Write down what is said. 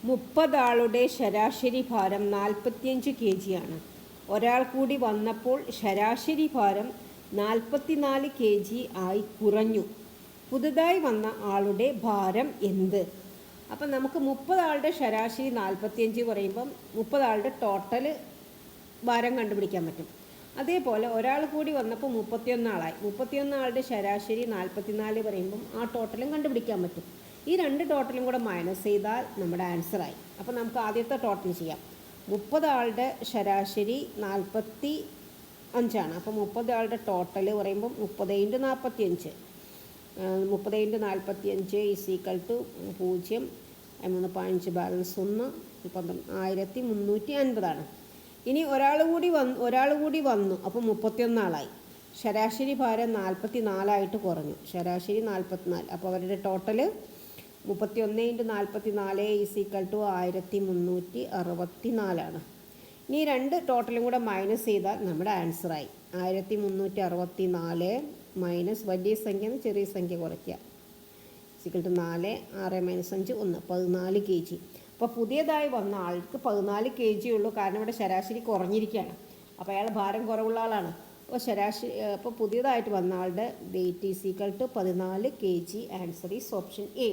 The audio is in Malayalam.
30 ആളുടെ ശരാശരി ഭാരം 45 kg ആണ്. ഒരാൾ കൂടി വന്നപ്പോൾ ശരാശരി ഭാരം 44 kg ആയി കുറഞ്ഞു. പുതുതായി വന്ന ആളുടെ ഭാരം എന്ത്? അപ്പം നമുക്ക് 30 ആളുടെ ശരാശരി 45 പറയുമ്പം 30 ആളുടെ ടോട്ടൽ ഭാരം കണ്ടുപിടിക്കാൻ പറ്റും. അതേപോലെ ഒരാൾ കൂടി വന്നപ്പോൾ 31 ആളായി. 31 ആളുടെ ശരാശരി 44 പറയുമ്പം ആ ടോട്ടലും കണ്ടുപിടിക്കാൻ പറ്റും. ഈ രണ്ട് ടോട്ടലും കൂടെ മൈനസ് ചെയ്താൽ നമ്മുടെ ആൻസറായി. അപ്പോൾ നമുക്ക് ആദ്യത്തെ ടോട്ടൽ ചെയ്യാം. 30 ആളുടെ ശരാശരി 45 ആണ്. അപ്പോൾ 30 ആളുടെ ടോട്ടൽ പറയുമ്പം 30 × 45. 30 × 45 ഈസ് ഈക്വൽ ടു 0, 3.5 ബാലൻസ് 1, 1350 ആണ്. ഇനി ഒരാൾ കൂടി വന്നു. അപ്പോൾ 31 ആളായി. ശരാശരി ഭാരം 44 കുറഞ്ഞു. ശരാശരി 44. അപ്പോൾ അവരുടെ ടോട്ടൽ 31 × 44 ഈസ് ഈക്വൽ ടു 1364 ആണ്. ഇനി രണ്ട് ടോട്ടലും കൂടെ മൈനസ് ചെയ്താൽ നമ്മുടെ ആൻസറായി. 1364 മൈനസ് വലിയ സംഖ്യ ചെറിയ സംഖ്യ കുറയ്ക്കുക. Equal to 4, 6 - 5 1, 14 kg. അപ്പോൾ പുതിയതായി വന്ന ആൾക്ക് 14 kg ഉള്ളൂ. കാരണം ഇവിടെ ശരാശരി കുറഞ്ഞിരിക്കുകയാണ്. അപ്പോൾ അയാൾ ഭാരം കുറവുള്ള ആളാണ്. അപ്പോൾ പുതിയതായിട്ട് വന്ന ആളുടെ weight is equal to 14 kg. Answer is option A.